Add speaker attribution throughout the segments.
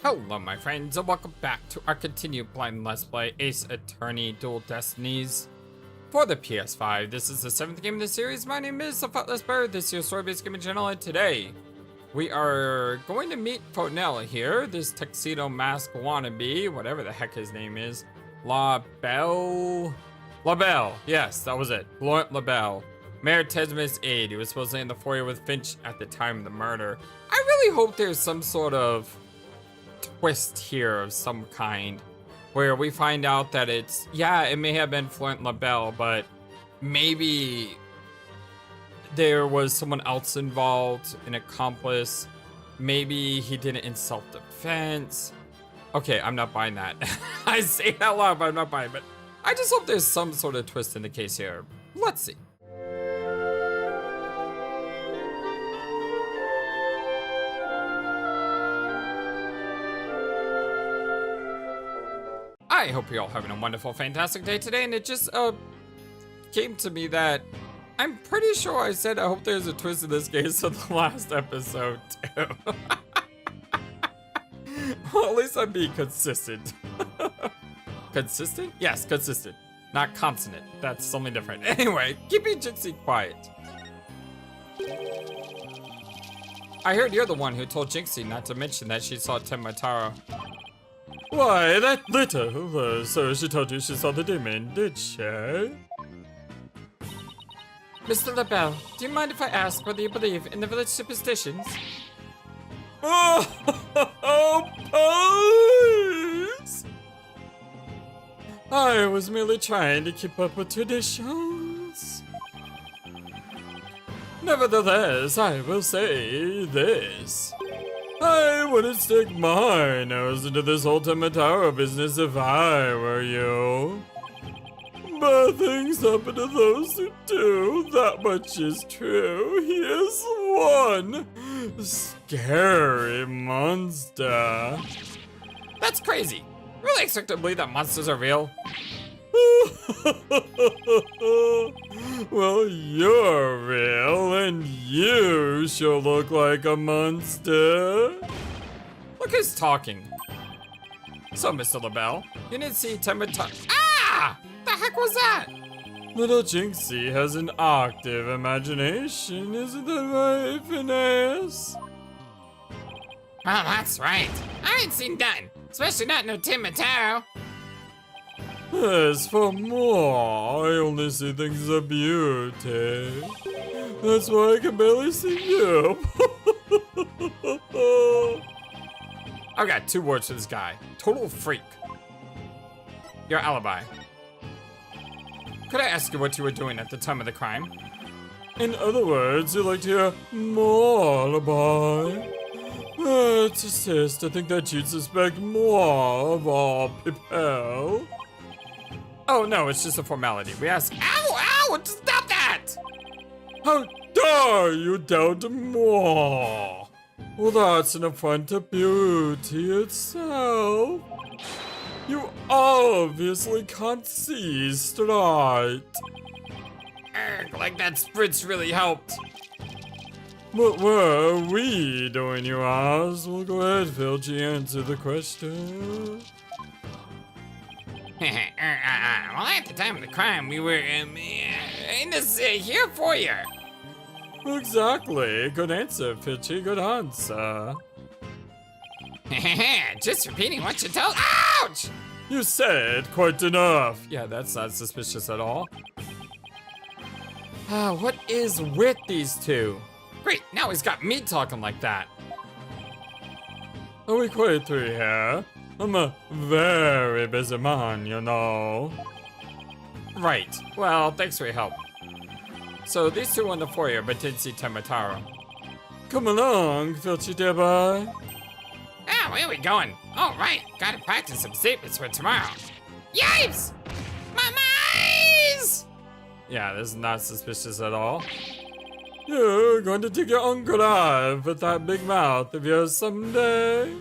Speaker 1: Hello my friends and welcome back to our continued blind Let's Play Ace Attorney Dual Destinies for the PS5. This is the 7th game in the series. My name is the FlightlessBird. This is your story-based gaming channel, and today we are going to meet Fonel here, this tuxedo mask wannabe, whatever the heck his name is. LaBelle, yes, that was it. Laurent LaBelle, Mayor Tesma's aide. He was supposedly in the foyer with Finch at the time of the murder. I really hope there's some sort of twist here of some kind where we find out that it's, yeah, it may have been Florent LaBelle, but maybe there was someone else involved, an accomplice. Maybe he did it in self-defense. Okay, I'm not buying that. I say it out loud, but I'm not buying it. But I just hope there's some sort of twist in the case here. Let's see. I hope you're all having a wonderful, fantastic day today, and it just came to me that I'm pretty sure I said I hope there's a twist in this case in the last episode too. Well, at least I'm being consistent. Consistent? Yes, consistent. Not consonant. That's something different. Anyway, keeping Jinxie quiet. I heard you're the one who told Jinxie not to mention that she saw Temataro.
Speaker 2: Why, that little, so she told you she saw the demon, did she?
Speaker 1: Mr. LaBelle, do you mind if I ask whether you believe in the village superstitions?
Speaker 2: Oh, please! I was merely trying to keep up with traditions. Nevertheless, I will say this. I wouldn't stick my nose into this whole Temataro business if I were you. But things happen to those who do, that much is true. He is one scary monster.
Speaker 1: That's crazy. Really expect to believe that monsters are real?
Speaker 2: Well, you're real, and you sure look like a monster.
Speaker 1: Look who's talking. So, Mr. LaBelle, you didn't see Temataro. Ah! The heck was that?
Speaker 2: Little Jinxie has an active imagination, isn't that right, Phineas?
Speaker 1: Oh, that's right. I ain't seen nothing, especially not no Temataro.
Speaker 2: As for more, I only see things of beauty. That's why I can barely see you.
Speaker 1: I've got 2 words for this guy. Total freak. Your alibi. Could I ask you what you were doing at the time of the crime?
Speaker 2: In other words, you'd like to hear more alibi? To assist, I think that you'd suspect more of all people.
Speaker 1: Oh no, it's just a formality. We ask. Ow! Ow! Stop that!
Speaker 2: How dare you doubt more? Well, that's an affront to beauty itself. You obviously can't see straight.
Speaker 1: Like that spritz really helped.
Speaker 2: What were we doing, you ask? Well, go ahead, Filchy, answer the question.
Speaker 1: Well, at the time of the crime, we were in this here foyer.
Speaker 2: Exactly. Good answer, Filchy. Good answer.
Speaker 1: Just repeating what you told. Ouch!
Speaker 2: You said quite enough.
Speaker 1: Yeah, that's not suspicious at all. What is with these two? Great, now he's got me talking like that.
Speaker 2: Are we quite through here? I'm a very busy man, you know.
Speaker 1: Right. Well, thanks for your help. So these two were in the foyer, but didn't see Temataro.
Speaker 2: Come along, Filchy dear boy.
Speaker 1: Ah, where are we going? All right, gotta practice some statements for tomorrow. Yipes! My eyes! Yeah, this is not suspicious at all.
Speaker 2: You're going to take your own grave with that big mouth of yours someday.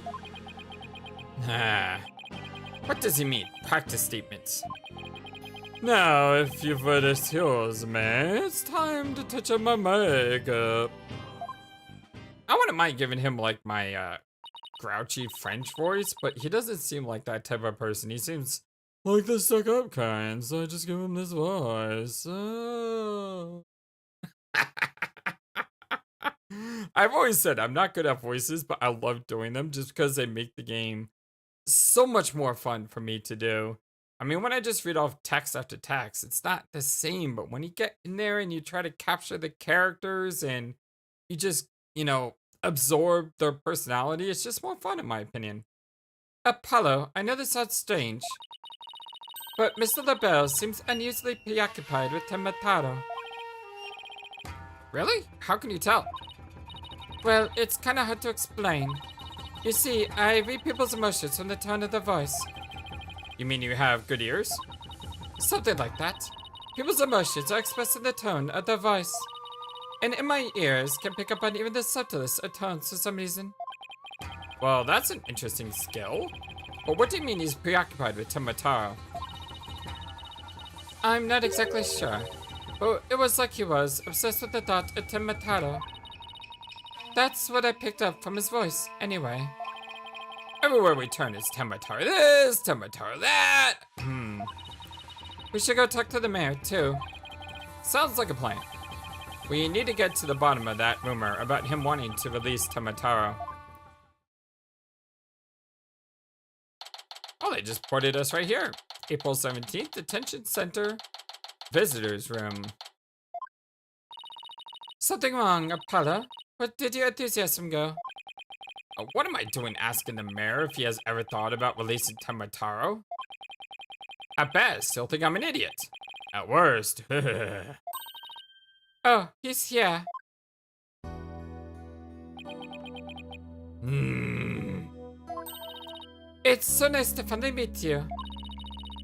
Speaker 1: What does he mean? Practice statements.
Speaker 2: Now, if you've read yours, man, it's time to touch up my makeup.
Speaker 1: I wouldn't mind giving him like my grouchy French voice, but he doesn't seem like that type of person. He seems
Speaker 2: like the stuck up kind, so I just give him this voice. Oh.
Speaker 1: I've always said I'm not good at voices, but I love doing them just because they make the game so much more fun for me to do. I mean, when I just read off text after text, it's not the same, but when you get in there and you try to capture the characters and you just, absorb their personality, it's just more fun in my opinion. Apollo, I know this sounds strange, but Mr. LaBelle seems unusually preoccupied with Tomataro. Really? How can you tell? Well, it's kind of hard to explain. You see, I read people's emotions from the tone of their voice. You mean you have good ears? Something like that. People's emotions are expressed in the tone of their voice. And in my ears can pick up on even the subtlest of tones for some reason. Well, that's an interesting skill. But what do you mean he's preoccupied with Tomataro? I'm not exactly sure. But it was like he was obsessed with the thought of Tomataro. That's what I picked up from his voice, anyway. Everywhere we turn is Tomataro this, Tomataro that. We should go talk to the mayor, too. Sounds like a plan. We need to get to the bottom of that rumor about him wanting to release Tomataro. Oh, they just ported us right here. April 17th, Detention Center, Visitors Room. Something wrong, Apollo? Where did your enthusiasm go? What am I doing asking the mayor if he has ever thought about releasing Tomataro? At best, he'll think I'm an idiot. At worst, oh, he's here. It's so nice to finally meet you.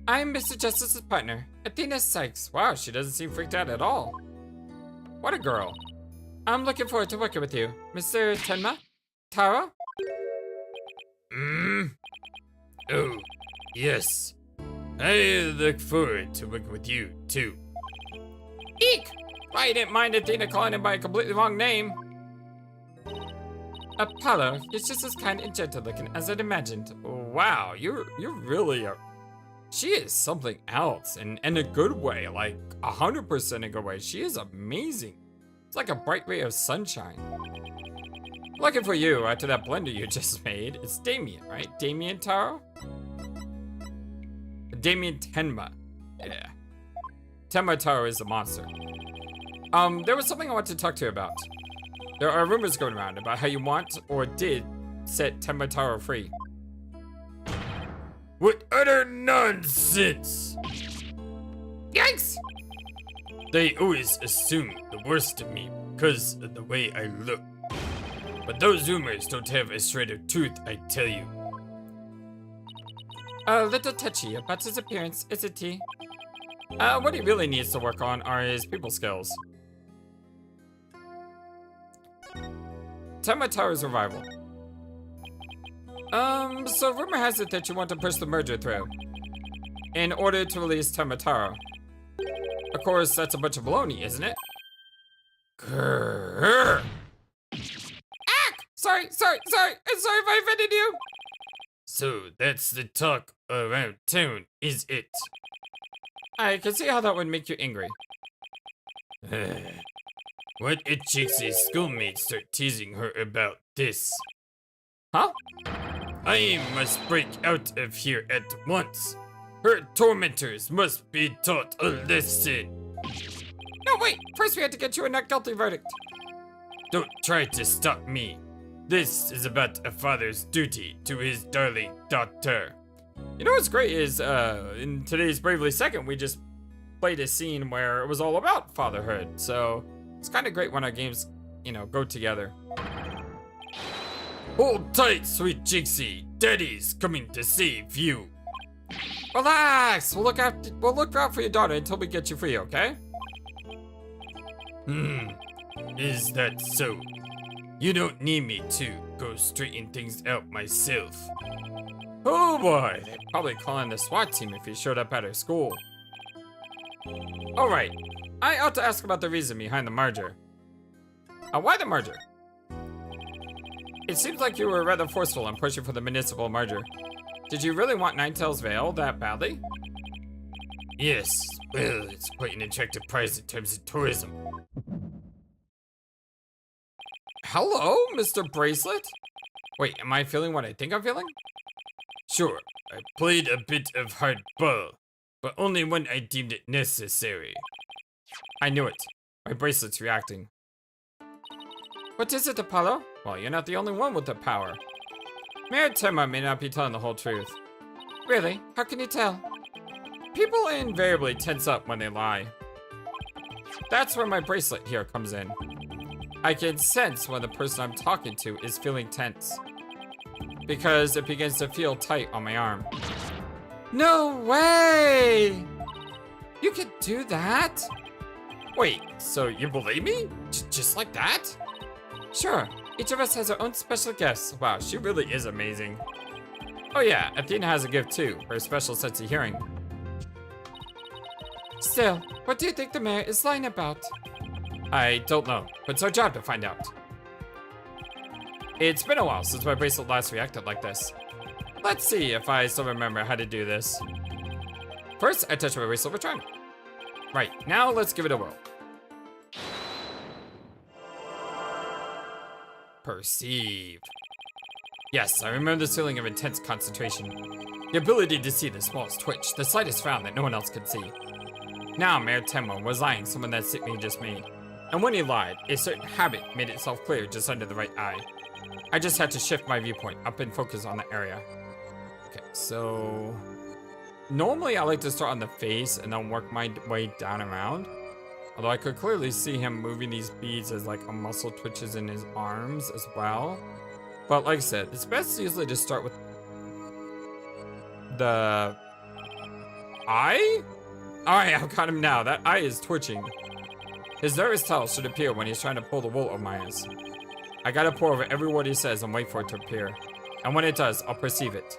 Speaker 1: I'm Mr. Justice's partner, Athena Sykes. Wow, she doesn't seem freaked out at all. What a girl. I'm looking forward to working with you, Mr. Tenma? Taro?
Speaker 2: Oh, yes. I look forward to working with you, too.
Speaker 1: Eek! I didn't mind Athena calling him by a completely wrong name. Apollo, he's just as kind and gentle looking as I'd imagined. Wow, you're really she is something else, and in a good way, like 100% a good way. She is amazing. It's like a bright ray of sunshine. Lucky for you, after that blender you just made, it's Damien, right? Damien Taro? Damien Tenma. Yeah. Tenma Taro is a monster. There was something I wanted to talk to you about. There are rumors going around about how you want or did set Tenma Taro free.
Speaker 2: What utter nonsense!
Speaker 1: Yikes!
Speaker 2: They always assume the worst of me because of the way I look. But those rumors don't have a shred of truth, I tell you.
Speaker 1: A little touchy about his appearance, isn't he? What he really needs to work on are his people skills. Tenma Taro's revival. So rumor has it that you want to push the merger through in order to release Tenma Taro. Of course, that's a bunch of baloney, isn't it? Grrr. Sorry if I offended you.
Speaker 2: So that's the talk around town, is it?
Speaker 1: I can see how that would make you angry.
Speaker 2: What if Jixie's schoolmates start teasing her about this?
Speaker 1: Huh?
Speaker 2: I must break out of here at once. Her tormentors must be taught a lesson.
Speaker 1: No, wait! First we had to get you a not guilty verdict.
Speaker 2: Don't try to stop me. This is about a father's duty to his darling daughter.
Speaker 1: You know what's great is, in today's Bravely Second, we just played a scene where it was all about fatherhood. So, it's kind of great when our games, go together.
Speaker 2: Hold tight, sweet Jixie. Daddy's coming to save you.
Speaker 1: Relax! We'll look out for your daughter until we get you free, okay?
Speaker 2: Is that so? You don't need me to go straighten things out myself.
Speaker 1: Oh boy, they'd probably call in the SWAT team if he showed up at her school. Alright, I ought to ask about the reason behind the merger. Why the merger? It seems like you were rather forceful in pushing for the municipal merger. Did you really want Ninetales Vale that badly?
Speaker 2: Yes, well, it's quite an attractive price in terms of tourism.
Speaker 1: Hello, Mr. Bracelet? Wait, am I feeling what I think I'm feeling?
Speaker 2: Sure, I played a bit of hardball, but only when I deemed it necessary.
Speaker 1: I knew it. My bracelet's reacting. What is it, Apollo? Well, you're not the only one with the power. Mayor Tema may not be telling the whole truth. Really? How can you tell? People invariably tense up when they lie. That's where my bracelet here comes in. I can sense when the person I'm talking to is feeling tense, because it begins to feel tight on my arm. No way! You could do that? Wait, so you believe me? Just like that? Sure, each of us has our own special gifts. Wow, she really is amazing. Oh yeah, Athena has a gift too, her special sense of hearing. Still, what do you think the mayor is lying about? I don't know, but it's our job to find out. It's been a while since my bracelet last reacted like this. Let's see if I still remember how to do this. First, I touch my bracelet with triangle. Right, now let's give it a whirl. Perceive. Yes, I remember this feeling of intense concentration. The ability to see the smallest twitch, the slightest frown that no one else could see. Now Mayor Tenma was eyeing someone that Sitme just made. And when he lied, a certain habit made itself clear just under the right eye. I just had to shift my viewpoint up and focus on the area. Okay, so... Normally I like to start on the face and then work my way down around. Although I could clearly see him moving these beads as like a muscle twitches in his arms as well. But like I said, it's best usually to start with the eye? Alright, I've got him now. That eye is twitching. His nervous towel should appear when he's trying to pull the wool over my eyes. I gotta pour over every word he says and wait for it to appear. And when it does, I'll perceive it.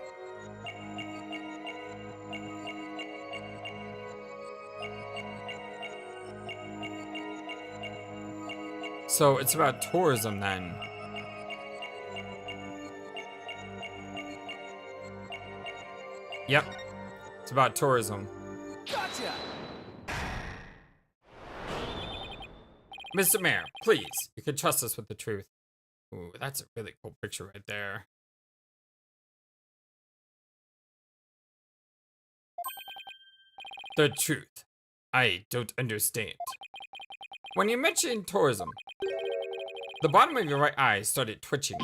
Speaker 1: So it's about tourism then. Yep, it's about tourism.
Speaker 3: Gotcha!
Speaker 1: Mr. Mayor, please, you can trust us with the truth. Ooh, that's a really cool picture right there. The truth. I don't understand. When you mentioned tourism, the bottom of your right eye started twitching.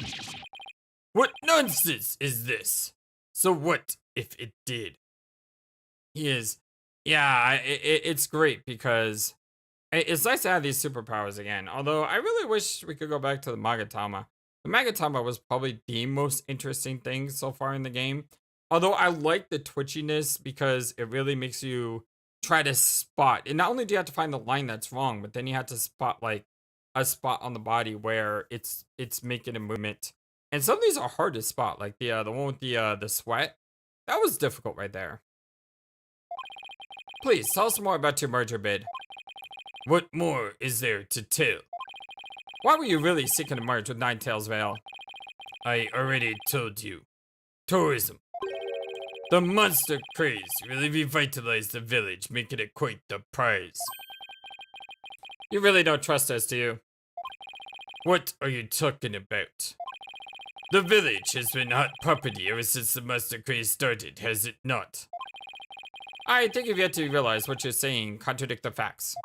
Speaker 2: What nonsense is this? So what if it did?
Speaker 1: It's great because it's nice to have these superpowers again. Although I really wish we could go back to the Magatama. The Magatama was probably the most interesting thing so far in the game. Although I like the twitchiness because it really makes you try to spot. And not only do you have to find the line that's wrong, but then you have to spot like a spot on the body where it's making a movement. And some of these are hard to spot, like the one with the sweat. That was difficult right there. Please tell us more about your merger bid.
Speaker 2: What more is there to tell?
Speaker 1: Why were you really seeking to merge with Ninetales Vale?
Speaker 2: I already told you. Tourism. The monster craze really revitalized the village, making it quite the prize.
Speaker 1: You really don't trust us, do you?
Speaker 2: What are you talking about? The village has been hot property ever since the monster craze started, has it not?
Speaker 1: I think you've yet to realize what you're saying contradict the facts.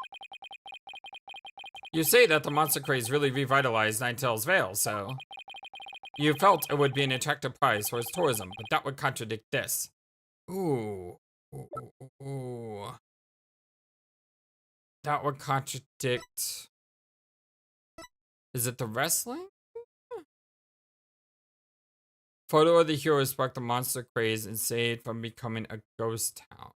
Speaker 1: You say that the monster craze really revitalized Ninetales Vale, so... You felt it would be an attractive prize for its tourism, but that would contradict this. Ooh. That would contradict... Is it the wrestling? Photo of the hero sparked the monster craze and saved from becoming a ghost town.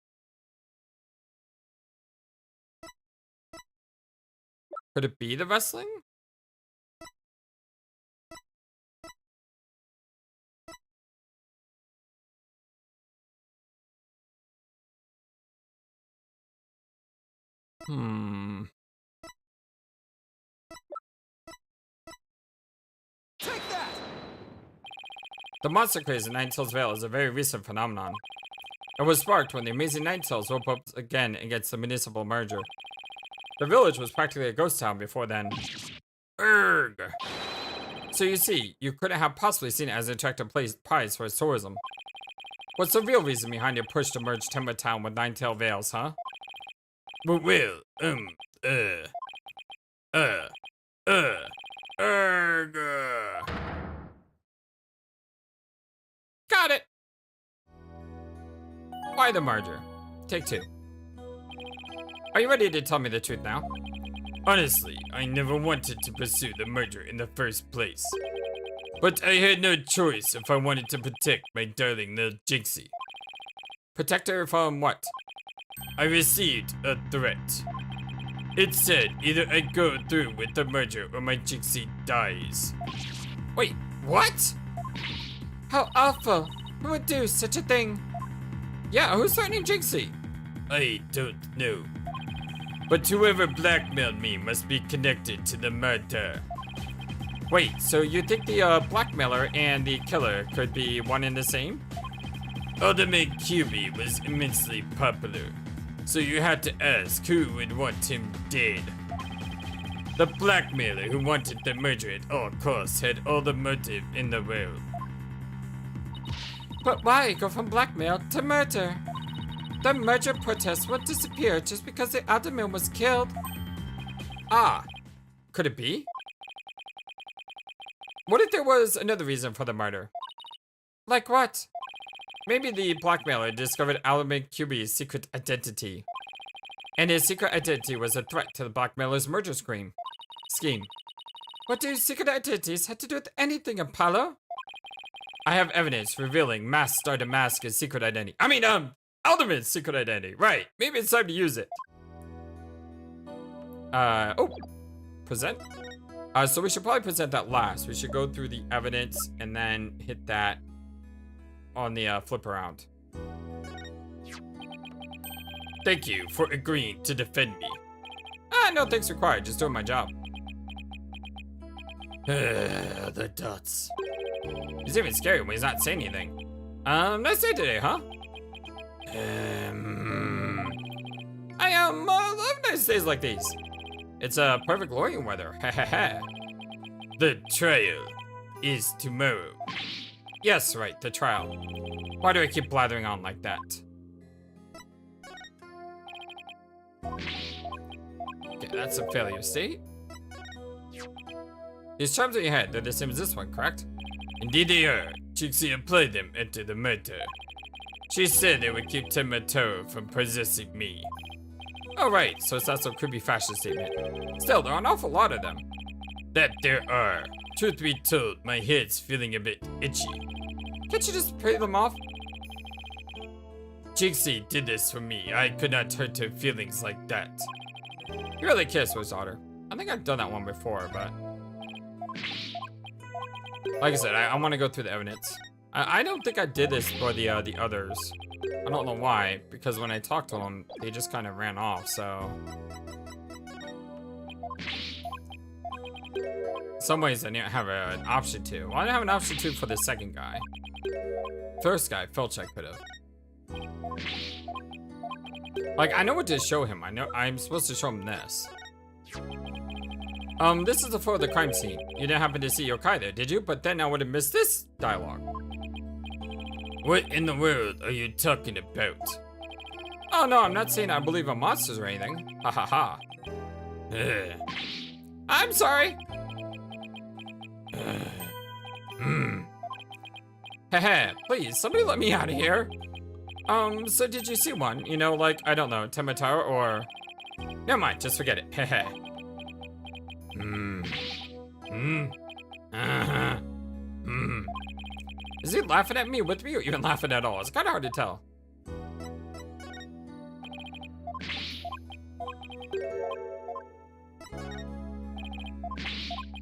Speaker 1: Could it be the wrestling?
Speaker 3: Take that!
Speaker 1: The monster craze in Ninetales Vale is a very recent phenomenon. It was sparked when the amazing Ninetales woke up again against the municipal merger. The village was practically a ghost town before then. Urgh! So you see, you couldn't have possibly seen it as an attractive prize for its tourism. What's the real reason behind your push to merge Timber Town with Ninetale Vales, huh?
Speaker 2: Well,
Speaker 1: Got it! Why the merger? Take 2. Are you ready to tell me the truth now?
Speaker 2: Honestly, I never wanted to pursue the merger in the first place. But I had no choice if I wanted to protect my darling little Jinxie.
Speaker 1: Protect her from what?
Speaker 2: I received a threat. It said either I go through with the merger or my Jinxie dies.
Speaker 1: Wait, what? How awful! Who would do such a thing? Yeah, who's threatening Jinxie?
Speaker 2: I don't know. But whoever blackmailed me must be connected to the murder.
Speaker 1: Wait, so you think the blackmailer and the killer could be one and the same?
Speaker 2: Ultimate QB was immensely popular, so you had to ask who would want him dead. The blackmailer who wanted the merger at all costs had all the motive in the world.
Speaker 1: But why go from blackmail to murder? The merger protest would disappear just because the admin was killed. Ah, could it be? What if there was another reason for the murder? Like what? Maybe the blackmailer discovered Element QB's secret identity. And his secret identity was a threat to the blackmailer's merger scheme. What do secret identities have to do with anything, Apollo? I have evidence revealing Mask started Mask's secret identity. Alderman's secret identity. Right. Maybe it's time to use it. Present? So we should probably present that last. We should go through the evidence and then hit that on the flip around.
Speaker 2: Thank you for agreeing to defend me.
Speaker 1: No thanks required. Just doing my job.
Speaker 2: The dots.
Speaker 1: He's even scary when he's not saying anything. Nice day today, huh? I love nice days like these. It's perfect lawyering weather.
Speaker 2: The trial is tomorrow.
Speaker 1: Yes, right, the trial. Why do I keep blathering on like that? Okay, that's a failure state. These charms on your head, they're the same as this one, correct?
Speaker 2: Indeed they are. Jinxie applied them into the murder. She said they would keep Timotaro from possessing me.
Speaker 1: Oh right, so it's not some creepy fashion statement. Still, there are an awful lot of them.
Speaker 2: That there are. Truth be told, my head's feeling a bit itchy.
Speaker 1: Can't you just pay them off?
Speaker 2: Jinxie did this for me. I could not hurt her feelings like that.
Speaker 1: You really kissed his daughter. I think I've done that one before, but... Like I said, I want to go through the evidence. I don't think I did this for the others. I don't know why, because when I talked to them, they just kind of ran off, so... In some ways, I didn't have an option to. Well, I didn't have an option to for the second guy. First guy, Felchek could have. Like, I know what to show him. I know I'm supposed to show him this. This is the photo of the crime scene. You didn't happen to see Yokai there, did you? But then I would have missed this dialogue.
Speaker 2: What in the world are you talking about?
Speaker 1: Oh no, I'm not saying I believe in monsters or anything. Ha ha ha. I'm sorry. Heh, please, somebody let me out of here. So did you see one? You know, like, I don't know, Temotaro or... Never mind, just forget it. Heh. Is he laughing at me with me or even laughing at all? It's kind of hard to tell.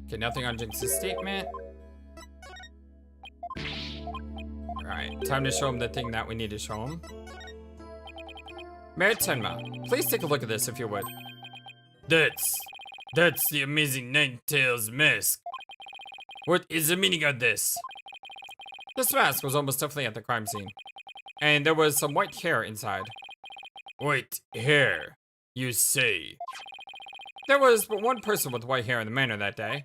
Speaker 1: Okay, nothing on Jinx's statement. Alright, time to show him the thing that we need to show him. Mayor Tenma, please take a look at this if you would.
Speaker 2: That's the amazing Ninetales mask. What is the meaning of this?
Speaker 1: This mask was almost definitely at the crime scene. And there was some white hair inside.
Speaker 2: White hair, you say?
Speaker 1: There was but one person with white hair in the manor that day.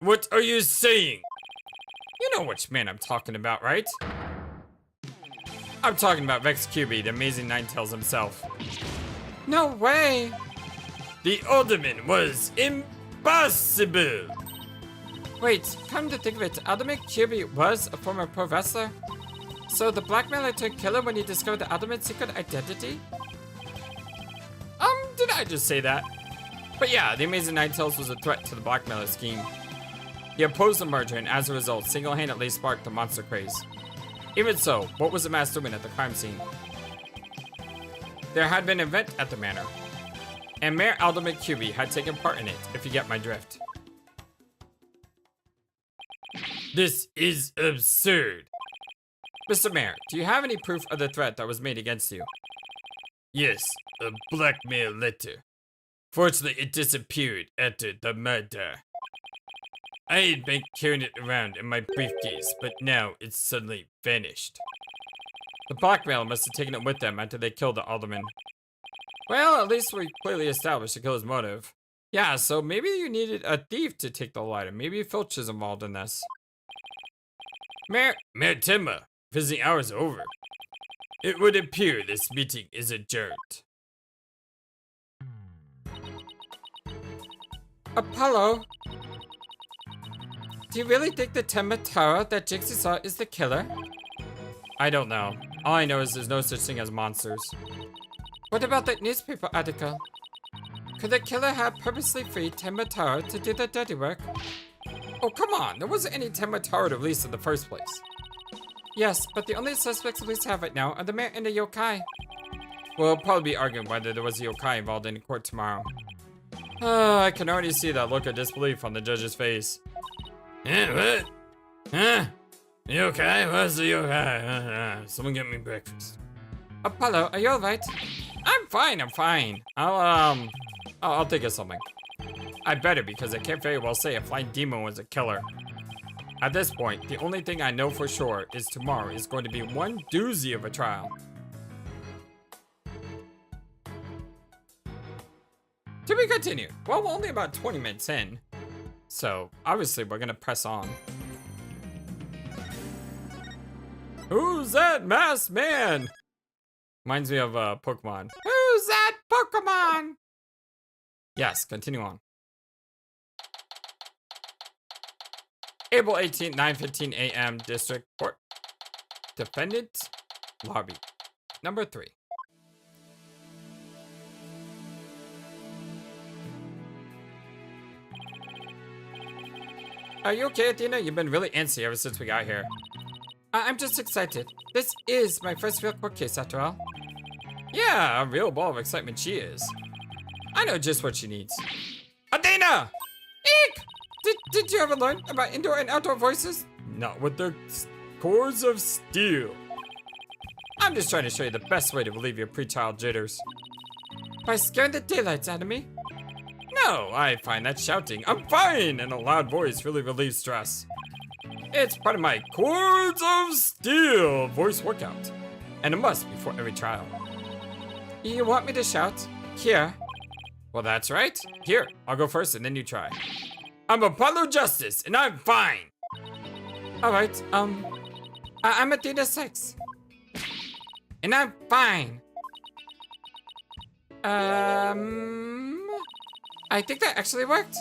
Speaker 2: What are you saying?
Speaker 1: You know which man I'm talking about, right? I'm talking about Vex QB, the amazing Ninetales himself. No way!
Speaker 2: The Alderman was impossible!
Speaker 1: Wait, come to think of it, Alderman QB was a former pro wrestler? So the blackmailer turned killer when he discovered the Alderman's secret identity? Did I just say that? But yeah, the amazing Ninetales was a threat to the blackmailer scheme. He opposed the merger and as a result, single-handedly sparked the monster craze. Even so, what was the mask doing at the crime scene? There had been an event at the manor, and Mayor Alderman QB had taken part in it, if you get my drift.
Speaker 2: This is absurd.
Speaker 1: Mr. Mayor, do you have any proof of the threat that was made against you?
Speaker 2: Yes, a blackmail letter. Fortunately, it disappeared after the murder. I had been carrying it around in my briefcase, but now it's suddenly vanished.
Speaker 1: The blackmailer must have taken it with them after they killed the alderman. Well, at least we clearly established the killer's motive. Yeah, so maybe you needed a thief to take the lighter. Maybe Filch is involved in this.
Speaker 2: Mayor Timma, visiting hours are over. It would appear this meeting is adjourned.
Speaker 1: Apollo? Do you really think the Tematara that Jixie saw is the killer? I don't know. All I know is there's no such thing as monsters. What about that newspaper article? Could the killer have purposely freed Tematara to do the dirty work? Oh, come on. There wasn't any Tematara to release in the first place. Yes, but the only suspects we have right now are the mayor and the yokai. We'll probably be arguing whether there was a yokai involved in court tomorrow. I can already see that look of disbelief on the judge's face.
Speaker 2: What? Huh? Yokai? What's the yokai? Someone get me breakfast.
Speaker 1: Apollo, are you alright? I'm fine. I'll think of something. I better because I can't very well say a flying demon was a killer. At this point, the only thing I know for sure is tomorrow is going to be one doozy of a trial. To be continued. Well, we're only about 20 minutes in. So, obviously, we're gonna press on. Who's that masked man? Reminds me of Pokemon. Who's that Pokemon? Yes, continue on. April 18th, 9:15 a.m. District Court. Defendant Lobby. Number 3. Are you okay, Athena? You've been really antsy ever since we got here. I'm just excited. This is my first real court case after all. Yeah, a real ball of excitement she is. I know just what she needs. Athena! Eek! Did you ever learn about indoor and outdoor voices?
Speaker 2: Not with the cores of steel.
Speaker 1: I'm just trying to show you the best way to relieve your pre-child jitters. By scaring the daylights out of me? No, I find that shouting, "I'm fine!" in a loud voice really relieves stress. It's part of my cords of steel voice workout. And a must before every trial. You want me to shout? Here. Well, that's right. Here, I'll go first and then you try. I'm Apollo Justice, and I'm fine. Alright, I'm Athena 6. And I'm fine. I think that actually worked.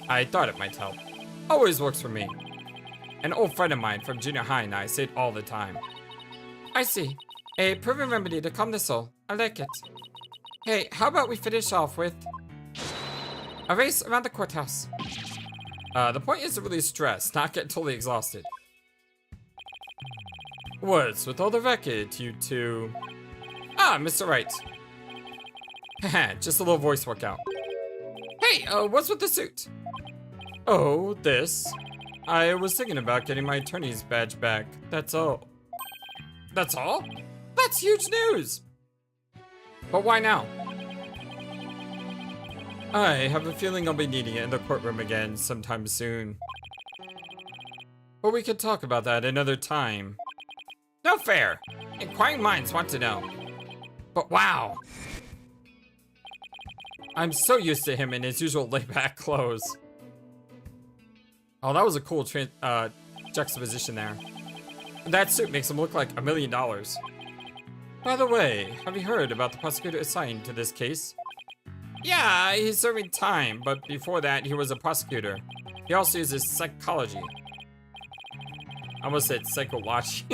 Speaker 1: I thought it might help. Always works for me. An old friend of mine from junior high and I say it all the time. I see. A proven remedy to calm the soul. I like it. Hey, how about we finish off with a race around the courthouse? The point is to release stress, not get totally exhausted. What's with all the racket, you two? Ah, Mr. Wright. Haha, just a little voice workout. Hey, what's with the suit? Oh, this. I was thinking about getting my attorney's badge back. That's all. That's all? That's huge news! But why now? I have a feeling I'll be needing it in the courtroom again sometime soon. But we could talk about that another time. No fair. Inquiring minds want to know. But wow. I'm so used to him in his usual laid-back clothes. Oh, that was a cool juxtaposition there. That suit makes him look like $1 million. By the way, have you heard about the prosecutor assigned to this case? Yeah, he's serving time, but before that, he was a prosecutor. He also uses psychology. I almost said psychology.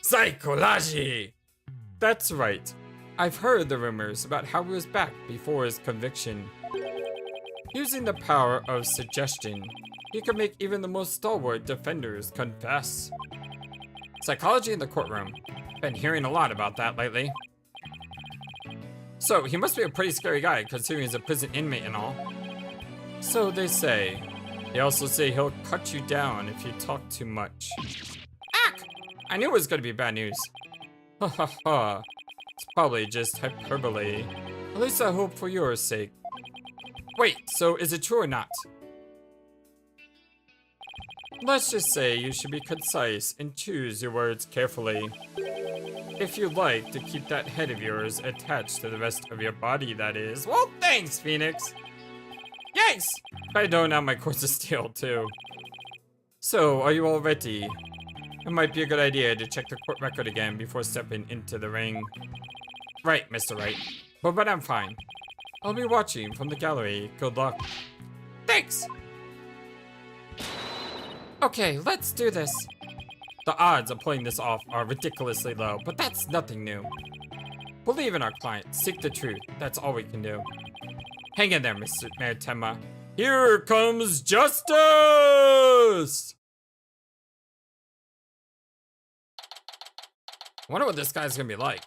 Speaker 1: Psychology! That's right. I've heard the rumors about how he was back before his conviction. Using the power of suggestion, he could make even the most stalwart defenders confess. Psychology in the courtroom. Been hearing a lot about that lately. So, he must be a pretty scary guy considering he's a prison inmate and all. So they say. They also say he'll cut you down if you talk too much. Ack! I knew it was gonna be bad news. Ha ha ha. It's probably just hyperbole. At least I hope for your sake. Wait, so is it true or not? Let's just say you should be concise and choose your words carefully. If you'd like to keep that head of yours attached to the rest of your body, that is. Well, thanks, Phoenix. Yikes! I don't have my course of steel, too. So, are you all ready? It might be a good idea to check the court record again before stepping into the ring. Right, Mr. Wright. But I'm fine. I'll be watching from the gallery. Good luck. Thanks! Okay, let's do this. The odds of pulling this off are ridiculously low, but that's nothing new. Believe in our client. Seek the truth. That's all we can do. Hang in there, Mr. Maritema. Here comes justice! I wonder what this guy's gonna be like.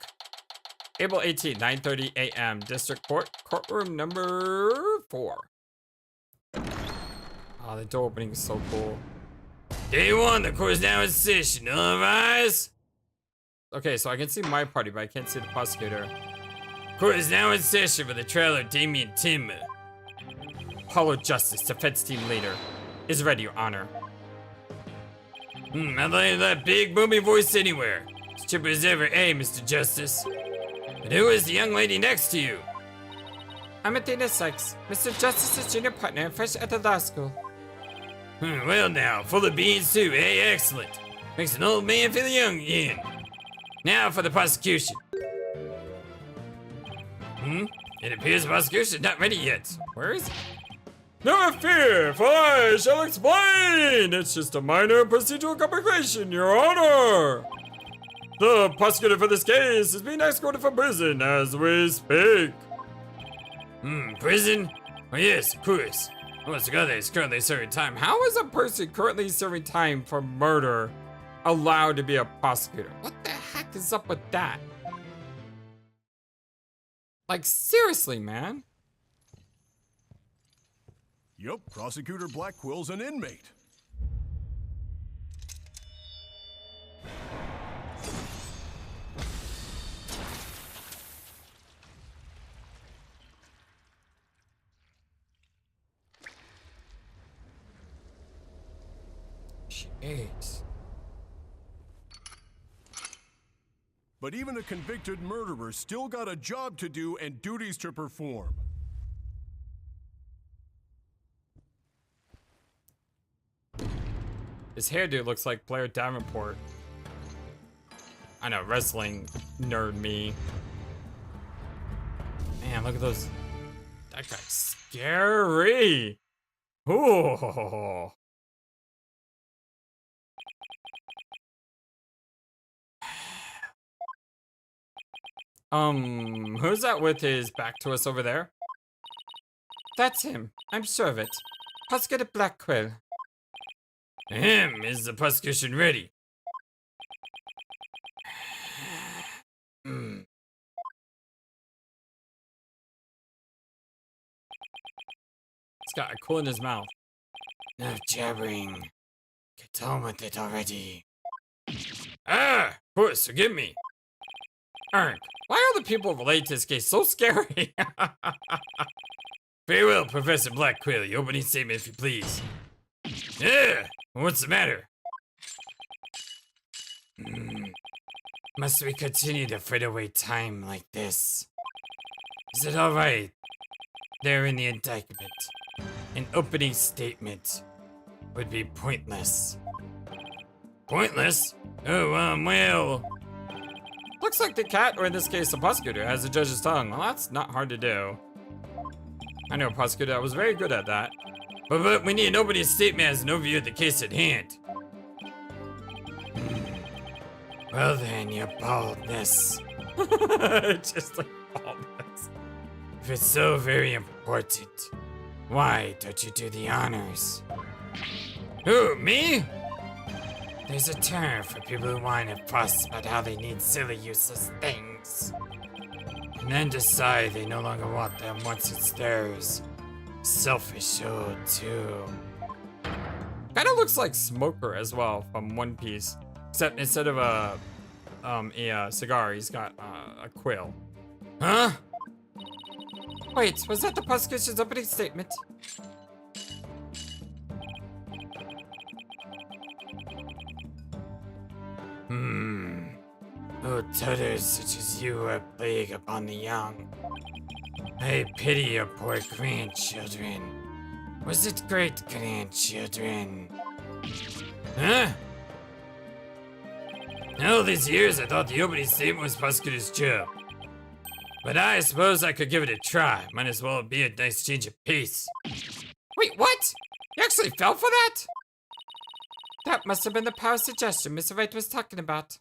Speaker 1: April 18, 9:30 a.m. District Court, courtroom number 4. Oh, the door opening is so cool. Day 1, the court is now in session. All rise. Okay, so I can see my party, but I can't see the prosecutor. Court is now in session for the trial of Damien Tim. Apollo Justice, defense team leader, is ready, Your Honor. I'd like that big booming voice anywhere. As chipper as ever, Mr. Justice. And who is the young lady next to you? I'm Athena Sykes, Mr. Justice's junior partner, fresh at the law school. Well now, full of beans too, excellent. Makes an old man feel young again. Now for the prosecution. It appears the prosecution is not ready yet. Where is it?
Speaker 2: Never fear, for I shall explain. It's just a minor procedural complication, Your Honor. The prosecutor for this case is being escorted from prison as we speak.
Speaker 1: Prison? Oh yes, of course. What's the other is currently serving time. How is a person currently serving time for murder allowed to be a prosecutor? What the heck is up with that? Like, seriously, man.
Speaker 3: Yup, Prosecutor Blackquill's an inmate.
Speaker 1: Jeez.
Speaker 3: But even a convicted murderer still got a job to do and duties to perform.
Speaker 1: His hairdo looks like Blair Davenport. I know, wrestling nerd me. Man, look at those. That guy's scary. Ooh. Who's that with his back to us over there? That's him. I'm sure of it. Prosecutor Blackquill. Is the prosecution ready? He's got a cool in his mouth. No jabbering. Get on with it already. Of course, forgive me. Ernk, why are the people related to this case so scary? Very well, Professor Blackquill. Your opening statement, if you please.
Speaker 2: Yeah, what's the matter?
Speaker 1: Must we continue to frit away time like this? Is it alright? There in the indictment, an opening statement would be pointless.
Speaker 2: Pointless? Oh, well...
Speaker 1: Looks like the cat, or in this case the prosecutor, has the judge's tongue. Well, that's not hard to do. I know a prosecutor that was very good at that.
Speaker 2: But we need an opening statement as an overview of the case at hand.
Speaker 1: Well then, your baldness.
Speaker 2: Just like baldness.
Speaker 1: If it's so very important, why don't you do the honors?
Speaker 2: Who, me?
Speaker 1: There's a term for people who whine and fuss about how they need silly, useless things. And then decide they no longer want them once it's theirs. Selfish, oh, too. Kinda looks like Smoker as well from One Piece. Except instead of a cigar, he's got a quill.
Speaker 2: Huh?
Speaker 1: Wait, was that the prosecution's opening statement? Oh, tutters such as you are a plague upon the young. I pity your poor grandchildren. Was it great grandchildren?
Speaker 2: Huh? All these years I thought the opening statement was prosecutor's job. But I suppose I could give it a try. Might as well be a nice change of pace.
Speaker 1: Wait, what? You actually fell for that? That must have been the power suggestion Mr. Wright was talking about.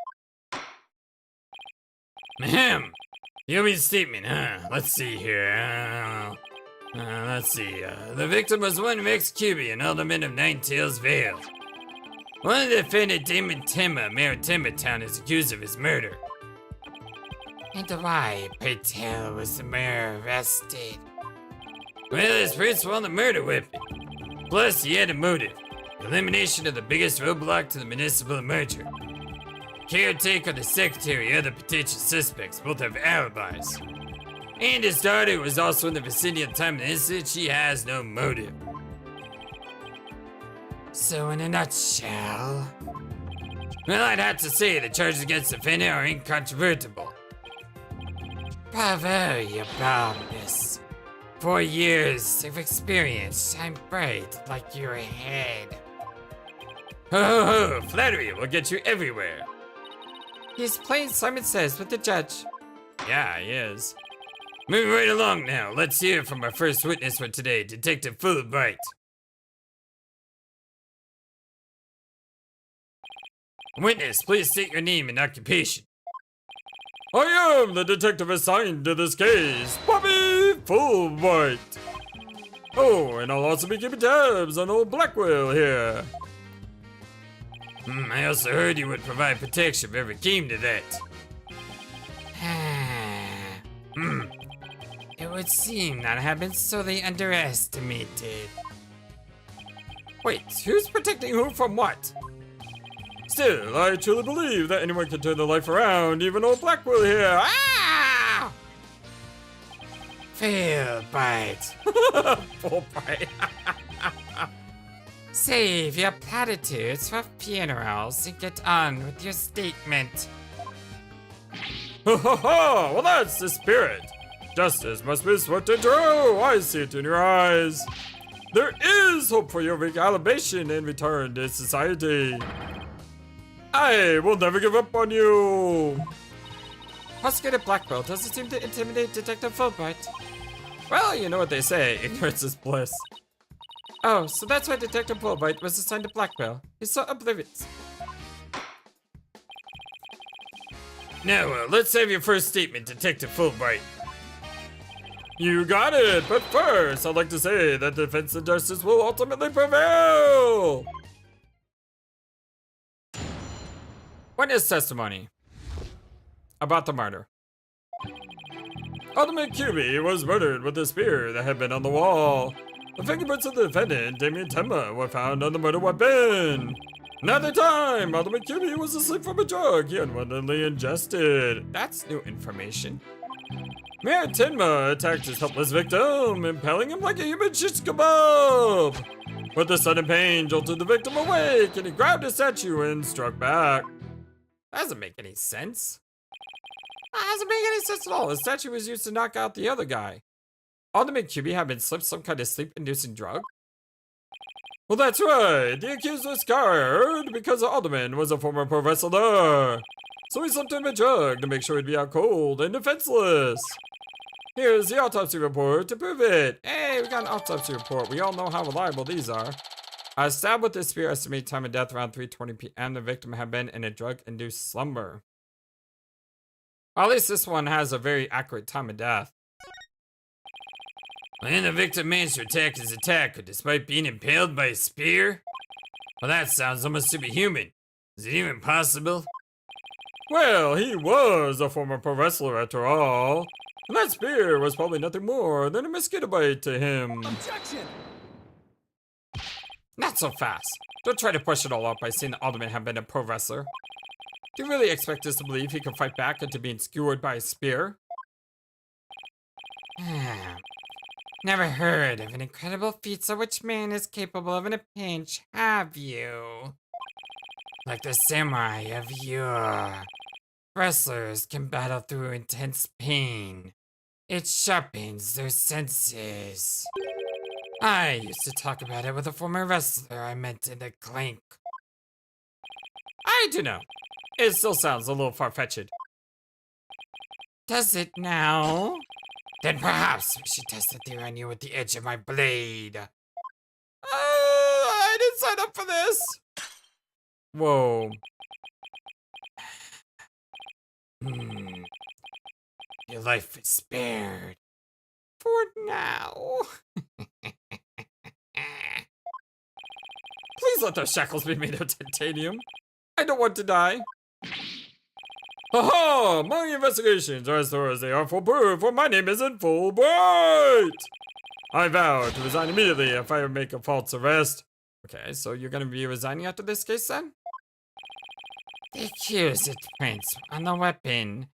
Speaker 2: Ahem. The opening statement, huh? Let's see here. Let's see. The victim was one Rex Cuby, an alderman of Nine Tails Vale. One of the defendant, Damon Timma, Mayor of Timbertown, is accused of his murder.
Speaker 1: And why, pray tell, was the mayor arrested?
Speaker 2: Well, his principal on the murder weapon. Plus, he had a motive. Elimination of the biggest roadblock to the municipal merger. Caretaker, the secretary, and other potential suspects both have alibis. And his daughter was also in the vicinity at the time of the incident. She has no motive.
Speaker 1: So in a nutshell...
Speaker 2: Well, I'd have to say the charges against the defendant are incontrovertible.
Speaker 1: Bravo, your boldness. 4 years of experience shine bright like your head.
Speaker 2: Ho ho ho, flattery will get you everywhere.
Speaker 1: He's playing Simon Says with the judge.
Speaker 2: Yeah, he is. Moving right along now, let's hear from our first witness for today, Detective Fulbright. Witness, please state your name and occupation.
Speaker 3: I am the detective assigned to this case, Bobby Fulbright. Oh, and I'll also be keeping tabs on old Blackquill here.
Speaker 2: I also heard you would provide protection if it ever came to that.
Speaker 1: It would seem that I have been sorely underestimated.
Speaker 3: Wait, who's protecting who from what? Still, I truly believe that anyone can turn their life around, even old Blackquill here. Ah!
Speaker 1: Fulbright.
Speaker 3: Fulbright.
Speaker 1: Save your platitudes for funerals and get on with your statement.
Speaker 3: Ha ha ha! Well, that's the spirit. Justice must be swift and true. I see it in your eyes. There is hope for your recalibration and return to society. I will never give up on you.
Speaker 1: Prosecutor Blackquill doesn't seem to intimidate Detective Fulbright.
Speaker 3: Well, you know what they say, ignorance is bliss.
Speaker 1: Oh, so that's why Detective Fulbright was assigned to Blackquill. He's so oblivious.
Speaker 2: Now, let's have your first statement, Detective Fulbright.
Speaker 3: You got it, but first, I'd like to say that defense and justice will ultimately prevail.
Speaker 1: Witness testimony about the murder.
Speaker 3: Alderman Cuby was murdered with a spear that had been on the wall. The fingerprints of the defendant, Damien Temma, were found on the murder weapon. And at the time, Alderman Cuby was asleep from a drug he unwittingly ingested.
Speaker 1: That's new information.
Speaker 3: Mayor Tenma attacked his helpless victim, impaling him like a human shish kebab. But the sudden pain jolted the victim awake, and he grabbed a statue and struck back.
Speaker 1: That doesn't make any sense. That doesn't make any sense at all. The statue was used to knock out the other guy. Ultimate QB had been slipped some kind of sleep-inducing drug?
Speaker 3: Well, that's right. The accused was scared because the alderman was a former pro wrestler. So he slipped him a drug to make sure he'd be out cold and defenseless. Here's the autopsy report to prove it.
Speaker 1: Hey, we got an autopsy report. We all know how reliable these are. Stabbed with this spear, estimated time of death around 3:20 p.m. The victim had been in a drug-induced slumber. Well, at least this one has a very accurate time of death.
Speaker 2: When the victim managed to attack his attacker despite being impaled by a spear? Well, that sounds almost superhuman. Is it even possible?
Speaker 3: Well, he was a former pro wrestler after all. And that spear was probably nothing more than a mosquito bite to him.
Speaker 4: Objection!
Speaker 1: Not so fast. Don't try to push it all up by saying the alderman had been a pro wrestler. Do you really expect us to believe he could fight back into being skewered by a spear? Never heard of an incredible feat of which man is capable of in a pinch, have you? Like the samurai of yore, wrestlers can battle through intense pain. It sharpens their senses. I used to talk about it with a former wrestler I met in the clink. I do know. It still sounds a little far-fetched. Does it now? Then perhaps we should test the theory on you with the edge of my blade. I didn't sign up for this. Whoa. Your life is spared. For now. Please let those shackles be made of titanium. I don't want to die.
Speaker 3: Haha! My investigations are as thorough as they are foolproof, for my name isn't Fulbright! I vow to resign immediately if I make a false arrest.
Speaker 1: Okay, so you're gonna be resigning after this case then? The accused prints on the weapon,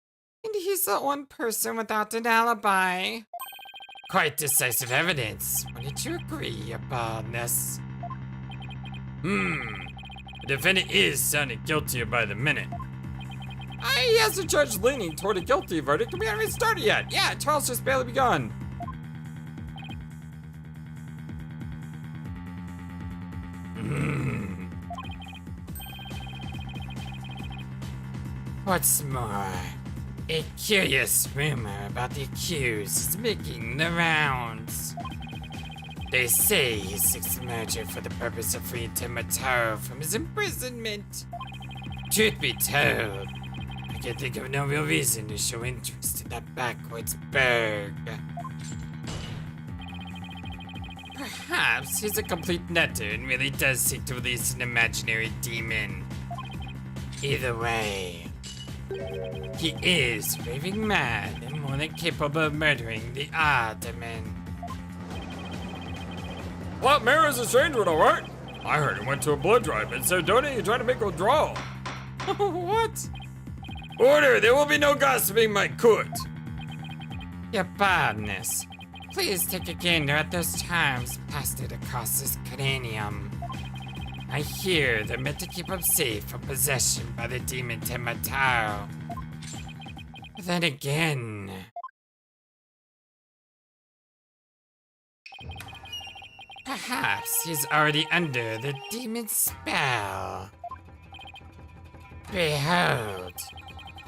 Speaker 1: and he's the one person without an alibi. Quite decisive evidence. Wouldn't you agree upon this?
Speaker 2: The defendant is sounding guiltier by the minute.
Speaker 1: He has a judge leaning toward a guilty verdict, and we haven't even started yet. Yeah, trial's just barely begun. What's more, a curious rumor about the accused is making the rounds. They say he seeks the merger for the purpose of freeing Timotaro from his imprisonment. Truth be told, I can think of no real reason to show interest in that backwoods burg. Perhaps he's a complete nutter and really does seek to release an imaginary demon. Either way, he is raving mad and more than capable of murdering the alderman.
Speaker 3: What, Mayor is a strange one, alright? I heard he went to a blood drive and said, don't you try to make a draw.
Speaker 1: What?
Speaker 2: Order! There will be no gossiping my court!
Speaker 1: Your badness. Please take a gander at those charms plastered across his cranium. I hear they're meant to keep him safe from possession by the demon Timotaro. Then again... perhaps he's already under the demon's spell. Behold,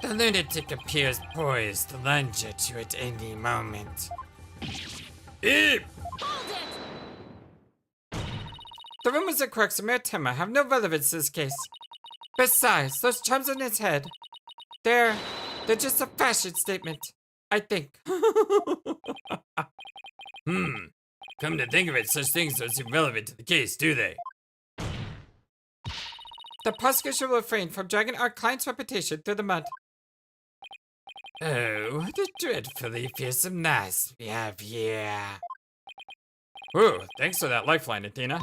Speaker 1: the lunatic appears poised to lunge at you at any moment.
Speaker 2: Eep!
Speaker 1: The rumors that quirks of Maritima have no relevance to this case. Besides, those charms in his head, they're just a fashion statement, I think.
Speaker 2: Come to think of it, such things don't seem relevant to the case, do they?
Speaker 1: The prosecution will refrain from dragging our client's reputation through the mud. Oh, what a dreadfully fearsome nest we have here. Ooh, thanks for that lifeline, Athena.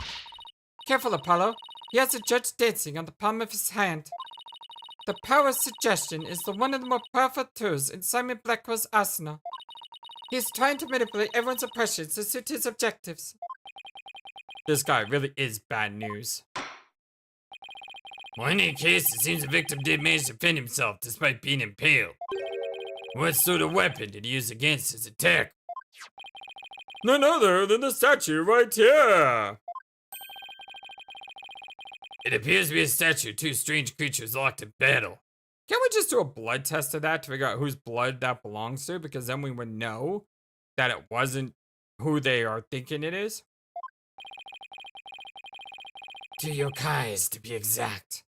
Speaker 1: Careful, Apollo. He has a judge dancing on the palm of his hand. The power of suggestion is one of the more powerful tools in Simon Blackquill's arsenal. He is trying to manipulate everyone's impressions to suit his objectives. This guy really is bad news.
Speaker 2: Well, in any case, it seems the victim did manage to defend himself despite being impaled. What sort of weapon did he use against his attack?
Speaker 3: None other than the statue right here.
Speaker 2: It appears to be a statue of two strange creatures locked in battle.
Speaker 1: Can't we just do a blood test of that to figure out whose blood that belongs to? Because then we would know that it wasn't who they are thinking it is.
Speaker 2: Two yokais, to be exact.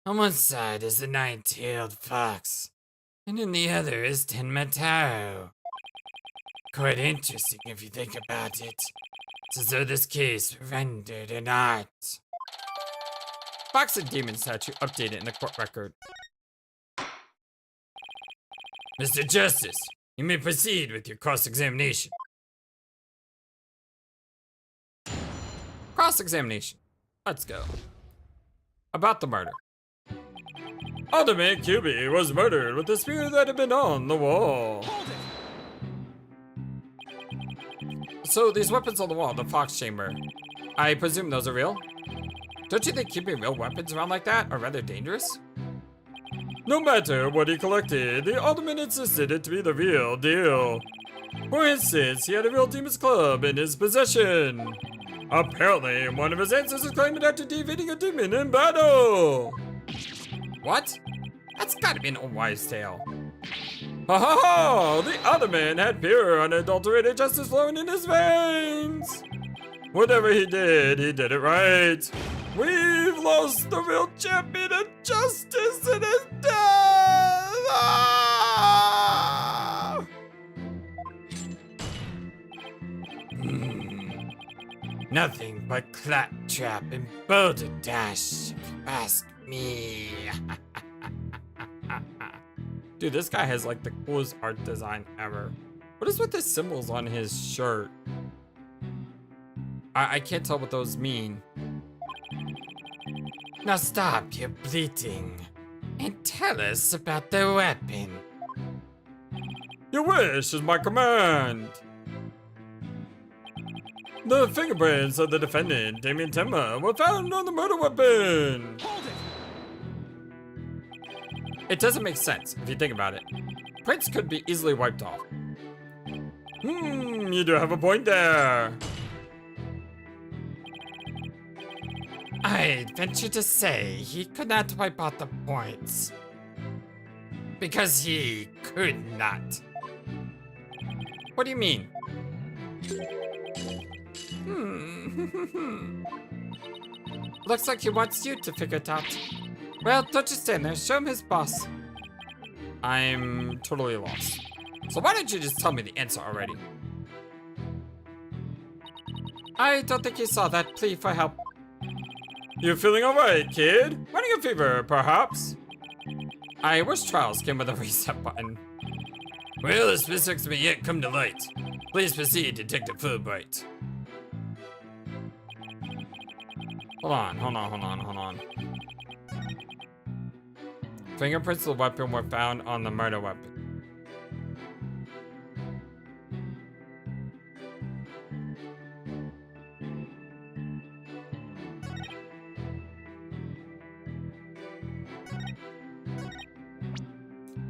Speaker 2: On one side is the nine-tailed fox, and in the other is Tenmataro. Quite interesting if you think about it. It's as though this case were rendered in art.
Speaker 1: Fox and demon statue updated in the court record.
Speaker 2: Mr. Justice, you may proceed with your cross-examination.
Speaker 1: Cross-examination. Let's go. About the murder.
Speaker 3: Alderman QB was murdered with the spear that had been on the wall.
Speaker 1: So these weapons on the wall, the Fox Chamber, I presume those are real? Don't you think keeping real weapons around like that are rather dangerous?
Speaker 3: No matter what he collected, the Alderman insisted it to be the real deal. For instance, he had a real demon's club in his possession. Apparently, one of his ancestors claimed it after defeating a demon in battle.
Speaker 1: What? That's gotta be an old wives' tale.
Speaker 3: Ha ha ha! The Alderman had pure, unadulterated justice flowing in his veins. Whatever he did it right. We've lost the real champion of justice in his death! Ah!
Speaker 2: Nothing but claptrap and balderdash, if you ask me.
Speaker 1: Dude, this guy has like the coolest art design ever. What is with the symbols on his shirt? I can't tell what those mean.
Speaker 2: Now stop your bleating and tell us about the weapon.
Speaker 3: Your wish is my command. The fingerprints of the defendant, Damien Temma, were found on the murder weapon.
Speaker 1: It doesn't make sense if you think about it. Prints could be easily wiped off.
Speaker 3: You do have a point there.
Speaker 2: I'd venture to say he could not wipe out the points. Because he could not.
Speaker 1: What do you mean?
Speaker 2: Looks like he wants you to figure it out. Well, don't just stand there. Show him his boss.
Speaker 1: I'm totally lost. So why don't you just tell me the answer already?
Speaker 2: I don't think he saw that plea for help.
Speaker 3: You feeling alright, kid? Running a fever, perhaps?
Speaker 1: I wish trials came with a reset button.
Speaker 2: Well, the specifics may yet come to light. Please proceed, Detective Fulbright.
Speaker 1: Hold on. Fingerprints of the weapon were found on the murder weapon.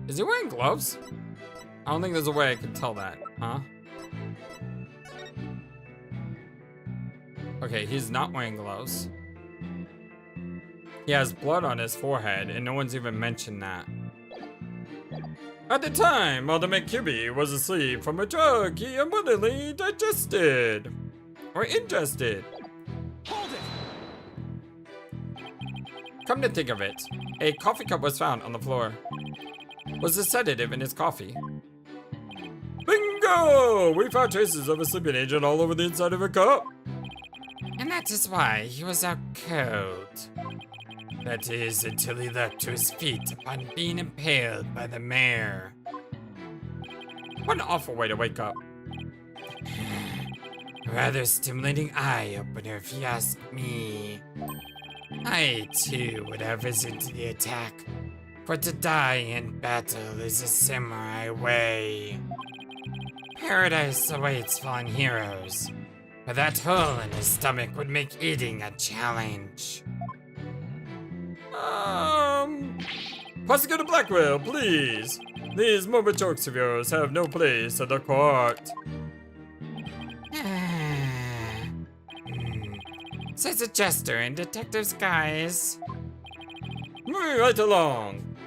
Speaker 1: Is he wearing gloves? I don't think there's a way I can tell that, huh? Okay, he's not wearing gloves. He has blood on his forehead, and no one's even mentioned that.
Speaker 3: At the time, Alderman QB was asleep from a drug he unwittingly digested. Or ingested.
Speaker 1: Come to think of it, a coffee cup was found on the floor. Was a sedative in his coffee?
Speaker 3: Bingo! We found traces of a sleeping agent all over the inside of a cup.
Speaker 2: And that is why he was out cold. That is, until he leapt to his feet upon being impaled by the mayor.
Speaker 1: What an awful way to wake up.
Speaker 2: Rather stimulating eye-opener if you ask me. I, too, would have risen to the attack. For to die in battle is a samurai way. Paradise awaits fallen heroes,
Speaker 1: But that hole in his stomach would make eating a challenge.
Speaker 3: Prosecutor Blackquill, please. These morbid jokes of yours have no place at the court.
Speaker 1: Says a jester in detective's guise.
Speaker 3: Moving right along.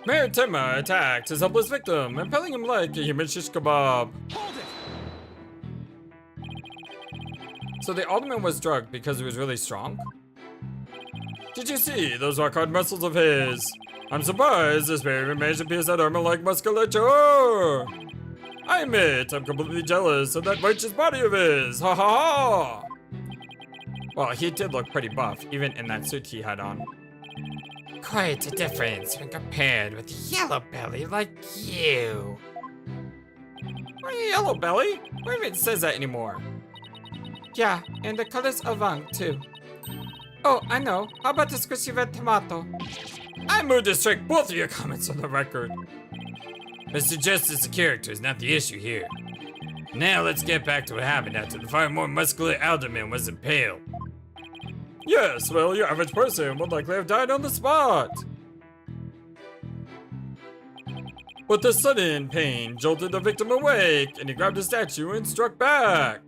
Speaker 3: Mayor Timmer attacked his helpless victim, impaling him like a human shish kebab.
Speaker 1: So the alderman was drugged because he was really strong?
Speaker 3: Did you see those rock-hard muscles of his? I'm surprised this man even managed to pierce that armor-like musculature. I admit, I'm completely jealous of that righteous body of his. Ha ha ha!
Speaker 1: Well, he did look pretty buff, even in that suit he had on. Quite a difference when compared with a yellow belly like you.
Speaker 3: Are you yellow belly?
Speaker 1: Who even says that anymore? Yeah, and the colors of Vang too. Oh, I know. How about the squishy red tomato?
Speaker 3: I moved to strike both of your comments on the record.
Speaker 2: Mr. Justice, the character is not the issue here. Now let's get back to what happened after the far more muscular alderman was impaled.
Speaker 3: Yes, well, your average person would likely have died on the spot. But the sudden pain jolted the victim awake, and he grabbed a statue and struck back.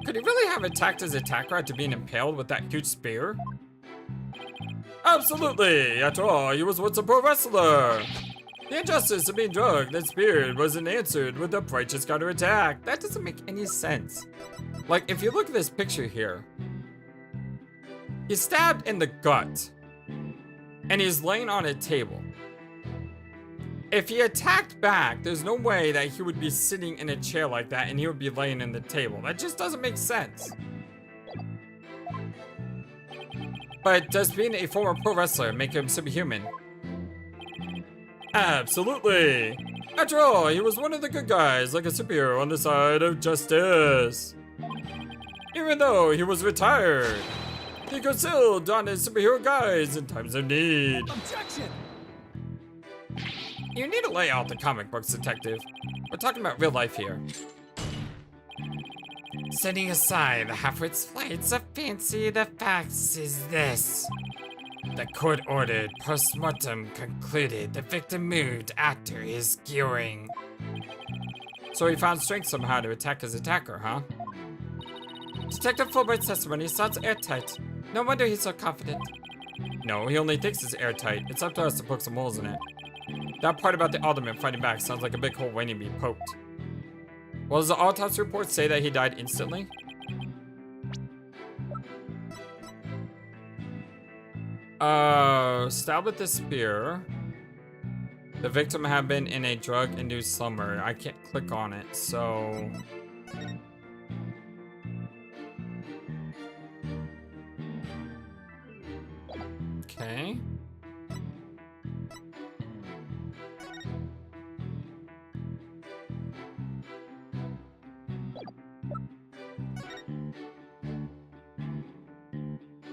Speaker 1: Could he really have attacked his attacker after being impaled with that huge spear?
Speaker 3: Absolutely! After all, he was once a pro wrestler. The injustice of being drugged and speared wasn't answered with a righteous counterattack.
Speaker 1: That doesn't make any sense. Like, if you look at this picture here, he's stabbed in the gut, and he's laying on a table. If he attacked back, there's no way that he would be sitting in a chair like that and he would be laying in the table. That just doesn't make sense. But does being a former pro wrestler make him superhuman?
Speaker 3: Absolutely! After all, he was one of the good guys, like a superhero on the side of justice. Even though he was retired, he could still don his superhero guise in times of need.
Speaker 4: Objection!
Speaker 1: You need to lay out the comic books, detective. We're talking about real life here. Setting aside the half-wit's flights of fancy, the facts is this. The court-ordered post-mortem concluded the victim moved after his skewering. So he found strength somehow to attack his attacker, huh? Detective Fulbright's testimony sounds airtight. No wonder he's so confident. No, he only thinks it's airtight. It's up to us to poke some holes in it. That part about the alderman fighting back sounds like a big hole waiting to be poked. Well, does the autopsy report say that he died instantly? Stabbed with the spear. The victim had been in a drug-induced slumber. I can't click on it, so... Okay.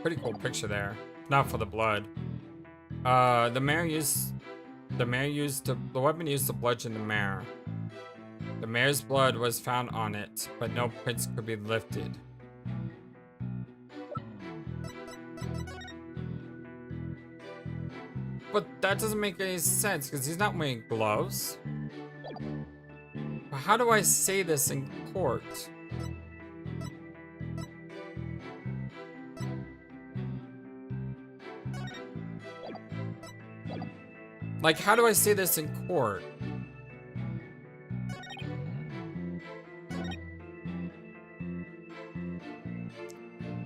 Speaker 1: Pretty cool picture there. Not for the blood. The weapon used to bludgeon the mare. The mare's blood was found on it, but no prints could be lifted. But that doesn't make any sense because he's not wearing gloves. But how do I say this in court? Like, how do I say this in court?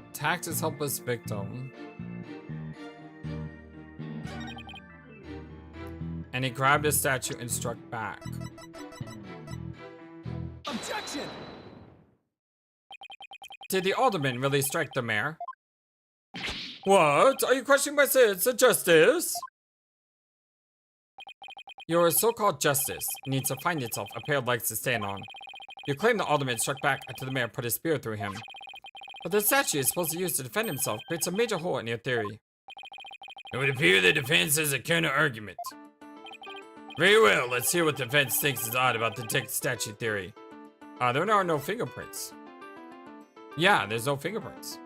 Speaker 1: Attacked his helpless victim. And he grabbed his statue and struck back.
Speaker 4: Objection!
Speaker 1: Did the alderman really strike the mayor?
Speaker 3: What? Are you questioning my sense of justice?
Speaker 1: Your so-called justice needs to find itself a pair of legs to stand on. You claim the alderman struck back after the mayor put his spear through him. But the statue is supposed to use to defend himself creates a major hole in your theory.
Speaker 2: It would appear the defense has a counter-argument. Very well, let's hear what the defense thinks is odd about the detected statue theory.
Speaker 1: There are no fingerprints. Yeah, there's no fingerprints.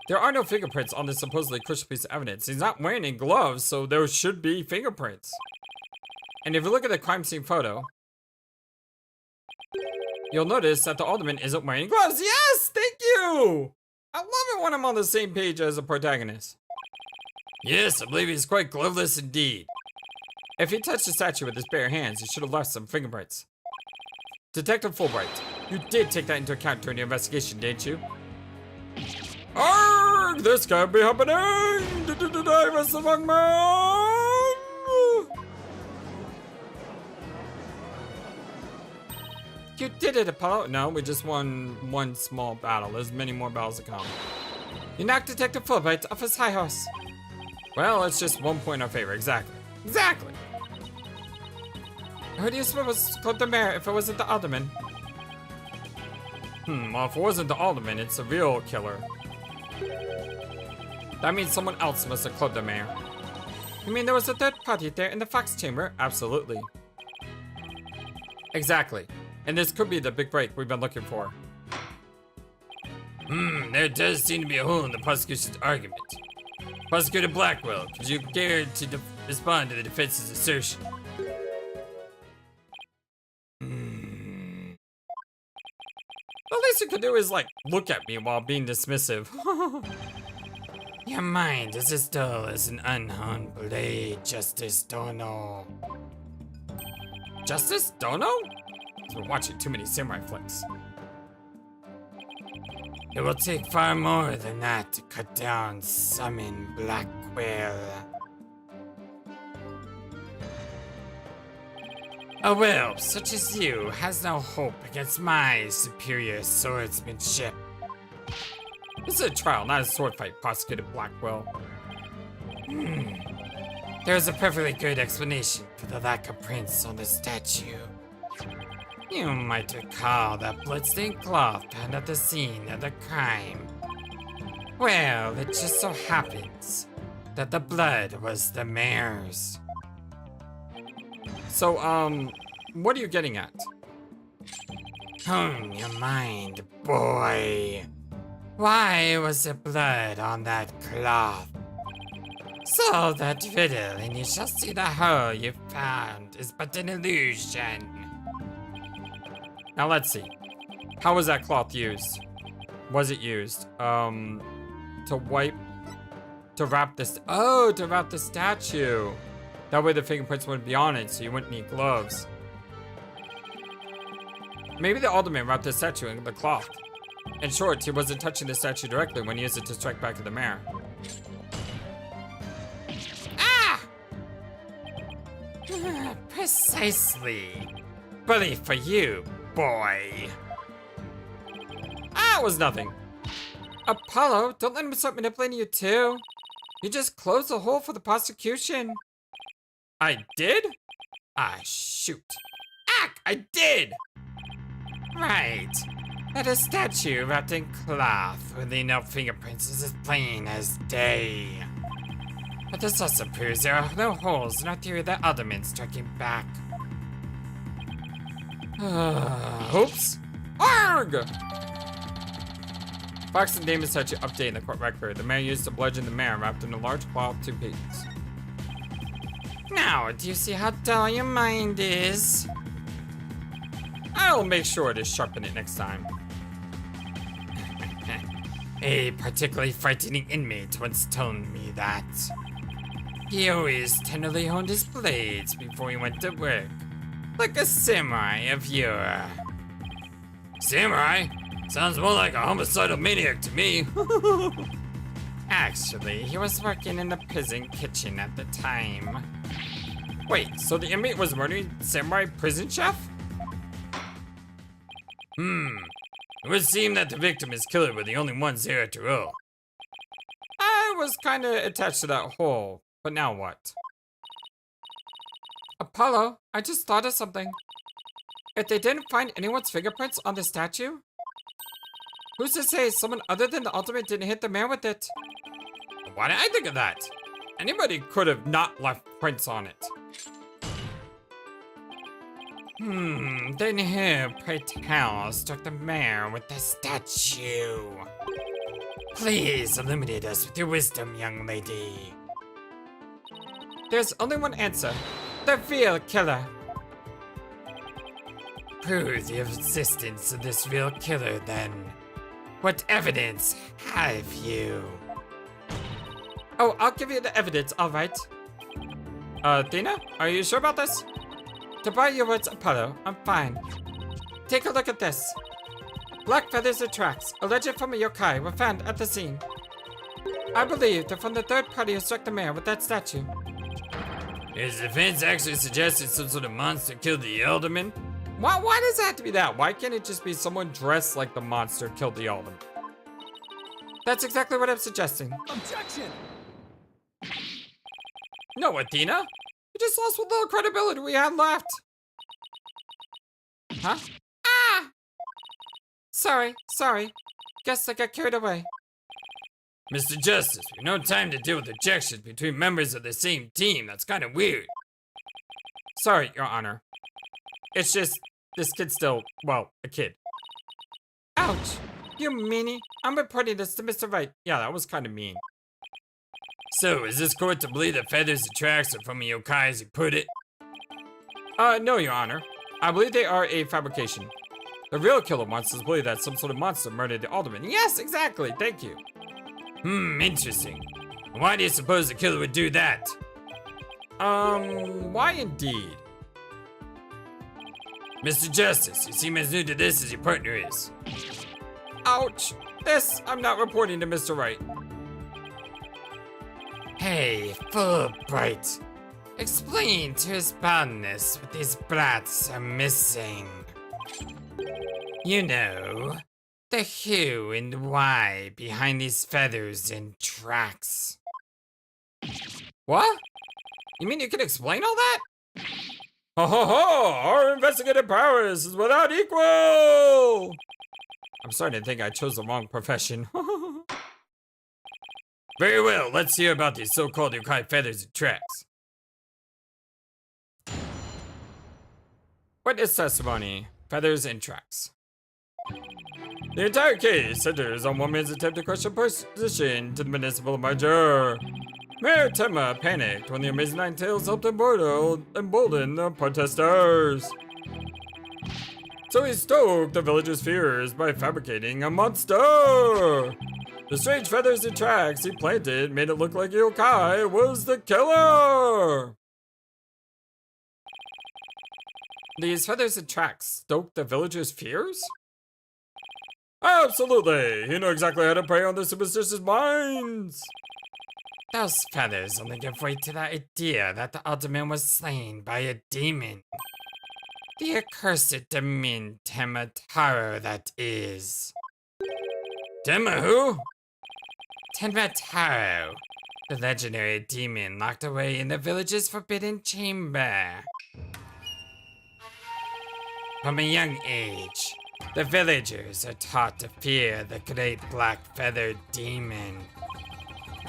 Speaker 1: There are no fingerprints on this supposedly crucial piece of evidence. He's not wearing any gloves, so there should be fingerprints. And if you look at the crime scene photo, you'll notice that the alderman isn't wearing gloves. Yes, thank you! I love it when I'm on the same page as a protagonist.
Speaker 2: Yes, I believe he's quite gloveless indeed.
Speaker 1: If he touched the statue with his bare hands, he should have left some fingerprints. Detective Fulbright, you did take that into account during your investigation, didn't you?
Speaker 3: Arrgh! This can't be happening! I was the wrong man!
Speaker 1: You did it, Apollo. No, we just won one small battle. There's many more battles to come. You knocked Detective Fulbright off his high horse. Well, it's just 1 point in our favor. Exactly. Exactly. Who do you suppose called the mayor if it wasn't the alderman? Well, if it wasn't the alderman, it's the real killer. That means someone else must have clubbed the mayor. You mean there was a third party there in the Fox chamber? Absolutely. Exactly. And this could be the big break we've been looking for.
Speaker 2: There does seem to be a hole in the prosecution's argument. Prosecutor Blackquill, could you dare to respond to the defense's assertion?
Speaker 1: The least you could do is, like, look at me while being dismissive.
Speaker 2: Your mind is as dull as an unhoned blade, Justice Dono.
Speaker 1: Justice Dono? He's been watching too many samurai flicks.
Speaker 2: It will take far more than that to cut down summon Blackquill. A whelp such as you has no hope against my superior swordsmanship.
Speaker 1: This is a trial, not a sword fight, Prosecutor Blackquill.
Speaker 2: There's a perfectly good explanation for the lack of prints on the statue. You might recall that bloodstained cloth found at the scene of the crime. Well, it just so happens that the blood was the mayor's.
Speaker 1: So, what are you getting at?
Speaker 2: Hone your mind, boy. Why was there blood on that cloth? Solve that riddle and you shall see the hole you found is but an illusion.
Speaker 1: Now let's see. How was that cloth used? Was it used, to wrap this, to wrap the statue. That way the fingerprints wouldn't be on it, so you wouldn't need gloves. Maybe the alderman wrapped the statue in the cloth. In short, he wasn't touching the statue directly when he used it to strike back at the mayor.
Speaker 2: Ah! Precisely. Bully for you, boy.
Speaker 1: Ah, it was nothing. Apollo, don't let him start manipulating you too. You just closed the hole for the prosecution. I did? Ah, shoot. Ack, I did!
Speaker 2: Right. That a statue wrapped in cloth with no fingerprints is as plain as day. But this also proves there are no holes in our theory that alderman striking back.
Speaker 1: Oops. Arg! Fox and Damon statue updating the court record. The mayor used to bludgeon the mayor wrapped in a large cloth 2 pages.
Speaker 2: Now, do you see how dull your mind is?
Speaker 1: I'll make sure to sharpen it next time.
Speaker 2: A particularly frightening inmate once told me that. He always tenderly honed his blades before he went to work, like a samurai of yore. Samurai? Sounds more like a homicidal maniac to me. Actually, he was working in the prison kitchen at the time.
Speaker 1: Wait, so the inmate was murdering samurai prison chef?
Speaker 2: It would seem that the victim and his killer were the only ones there after all.
Speaker 1: I was kinda attached to that hole, but now what? Apollo, I just thought of something. If they didn't find anyone's fingerprints on the statue, who's to say someone other than the ultimate didn't hit the mayor with it?
Speaker 2: Why didn't I think of that?
Speaker 1: Anybody could have not left prints on it. Then who, pray tell, struck the mayor with the statue? Please illuminate us with your wisdom, young lady. There's only one answer. The real killer. Prove the existence of this real killer, then. What evidence have you? Oh, I'll give you the evidence, alright. Athena, are you sure about this? To buy your words, Apollo, I'm fine. Take a look at this. Black feathers and tracks, alleged from a yokai, were found at the scene. I believe they're from the third party who struck the mayor with that statue.
Speaker 2: Is the fence actually suggesting some sort of monster killed the alderman?
Speaker 1: Why does it have to be that? Why can't it just be someone dressed like the monster killed the alderman? That's exactly what I'm suggesting.
Speaker 4: Objection!
Speaker 1: No, Athena. We just lost what little credibility we had left. Huh? Ah! Sorry. Guess I got carried away.
Speaker 2: Mr. Justice, we've no time to deal with objections between members of the same team. That's kind of weird.
Speaker 1: Sorry, Your Honor. It's just, this kid's still, well, a kid. Ouch! You meanie. I'm reporting this to Mr. Wright. Yeah, that was kind of mean.
Speaker 2: So, is this court to believe that feathers and tracks are from a yokai as you put it?
Speaker 1: No, Your Honor. I believe they are a fabrication. The real killer monsters believe that some sort of monster murdered the alderman. Yes, exactly. Thank you.
Speaker 2: Interesting. Why do you suppose the killer would do that?
Speaker 1: Why indeed?
Speaker 2: Mr. Justice, you seem as new to this as your partner is.
Speaker 1: Ouch! This, I'm not reporting to Mr. Wright.
Speaker 2: Hey, Fulbright. Explain to his boundness what these brats are missing. You know, the who and why behind these feathers and tracks.
Speaker 1: What? You mean you can explain all that?
Speaker 3: Ho ho ho! Our investigative powers is without equal!
Speaker 1: I'm starting to think I chose the wrong profession.
Speaker 2: Very well, let's hear about these so-called yokai feathers and tracks.
Speaker 1: Witness testimony. Feathers and tracks.
Speaker 3: The entire case centers on one man's attempt to question position to the municipal manager. Mayor Tema panicked when the Amazing Nine Tails helped embolden the protesters. So he stoked the villagers' fears by fabricating a monster. The strange feathers and tracks he planted made it look like yokai was the killer.
Speaker 1: These feathers and tracks stoke the villagers' fears?
Speaker 3: Absolutely. He knew exactly how to prey on the superstitious minds.
Speaker 2: Those feathers only give way to the idea that the alderman was slain by a demon. The accursed demon Temataro, that is.
Speaker 3: Tema who?
Speaker 2: Temataro, the legendary demon locked away in the village's forbidden chamber. From a young age, the villagers are taught to fear the great black feathered demon.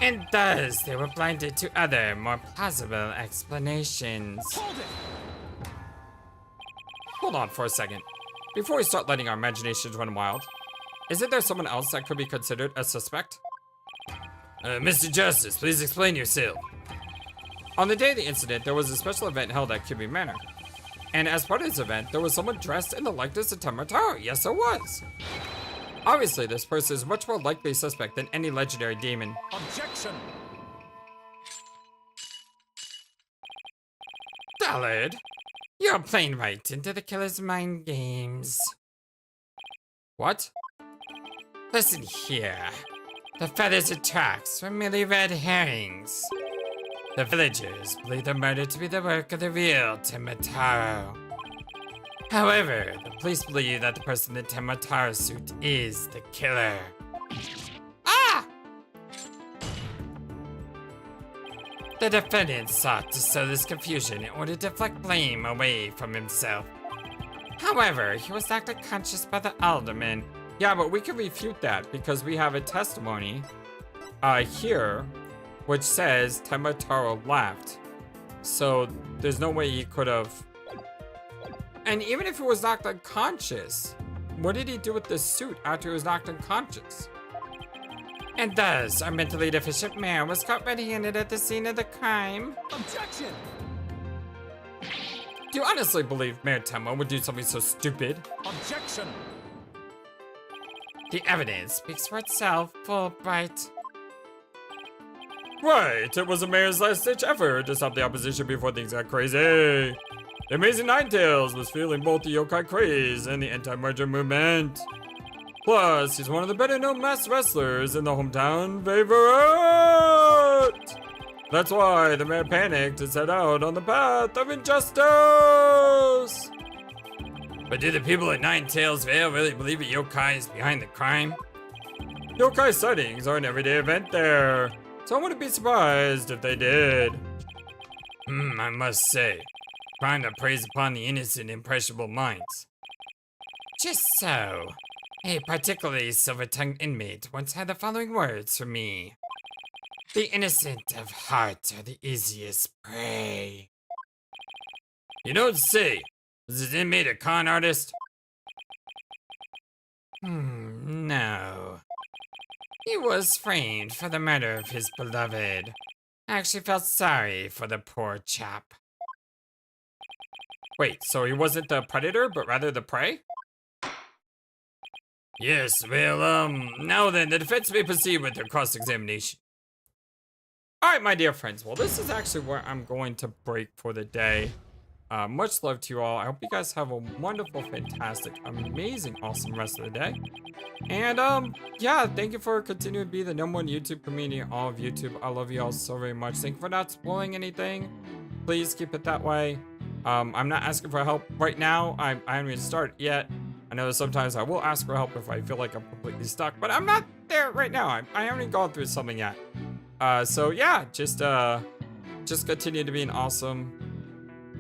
Speaker 2: And thus, they were blinded to other, more plausible explanations.
Speaker 1: Hold on for a second. Before we start letting our imaginations run wild, isn't there someone else that could be considered a suspect?
Speaker 2: Mr. Justice, please explain yourself.
Speaker 1: On the day of the incident, there was a special event held at Kibi Manor. And as part of this event, there was someone dressed in the likeness of Temataro. Yes, there was. Obviously, this person is much more likely suspect than any legendary demon.
Speaker 4: Objection!
Speaker 2: Dullard, you're playing right into the killer's mind games.
Speaker 1: What?
Speaker 2: Listen here. The feathers and tracks were merely red herrings. The villagers believe the murder to be the work of the real Temataro. However, the police believe that the person in the Temataro suit is the killer.
Speaker 1: Ah!
Speaker 2: The defendant sought to sow this confusion in order to deflect blame away from himself. However, he was knocked unconscious by the alderman.
Speaker 1: Yeah, but we can refute that because we have a testimony here which says Temataro laughed. So there's no way he could have. And even if he was knocked unconscious, what did he do with the suit after he was knocked unconscious? And thus, our mentally deficient mayor was caught red-handed at the scene of the crime.
Speaker 4: Objection!
Speaker 1: Do you honestly believe Mayor Temo would do something so stupid?
Speaker 4: Objection!
Speaker 1: The evidence speaks for itself, Fulbright.
Speaker 3: Right, it was the mayor's last-ditch effort to stop the opposition before things got crazy. The Amazing Ninetales was feeling both the yokai craze and the anti-merger movement. Plus, he's one of the better-known masked wrestlers in the hometown favorite. That's why the mayor panicked and set out on the path of injustice.
Speaker 1: But do the people at Ninetales Vale really believe a yokai is behind the crime?
Speaker 3: Yokai sightings are an everyday event there, so I wouldn't be surprised if they did.
Speaker 1: I must say, crime that preys upon the innocent, impressionable minds. Just so. A particularly silver-tongued inmate once had the following words for me. The innocent of heart are the easiest prey.
Speaker 3: You don't say. Was this inmate a con artist?
Speaker 1: No. He was framed for the murder of his beloved. I actually felt sorry for the poor chap. Wait, so he wasn't the predator, but rather the prey?
Speaker 3: Yes, well, now then, the defense may proceed with their cross-examination.
Speaker 1: Alright, my dear friends, well, this is actually where I'm going to break for the day. Much love to you all. I hope you guys have a wonderful, fantastic, amazing, awesome rest of the day. And, yeah, thank you for continuing to be the #1 YouTube community in all of YouTube. I love you all so very much. Thank you for not spoiling anything. Please keep it that way. I'm not asking for help right now. I haven't even started yet. I know sometimes I will ask for help if I feel like I'm completely stuck, but I'm not there right now. I haven't even gone through something yet. So yeah, just continue to be an awesome.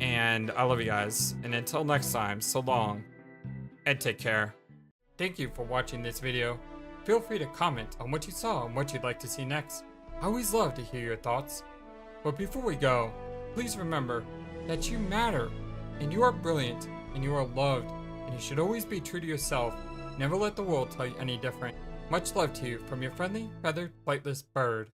Speaker 1: And I love you guys. And until next time, so long and take care. Thank you for watching this video. Feel free to comment on what you saw and what you'd like to see next. I always love to hear your thoughts. But before we go, please remember that you matter and you are brilliant and you are loved and you should always be true to yourself. Never let the world tell you any different. Much love to you from your friendly, feathered, flightless bird.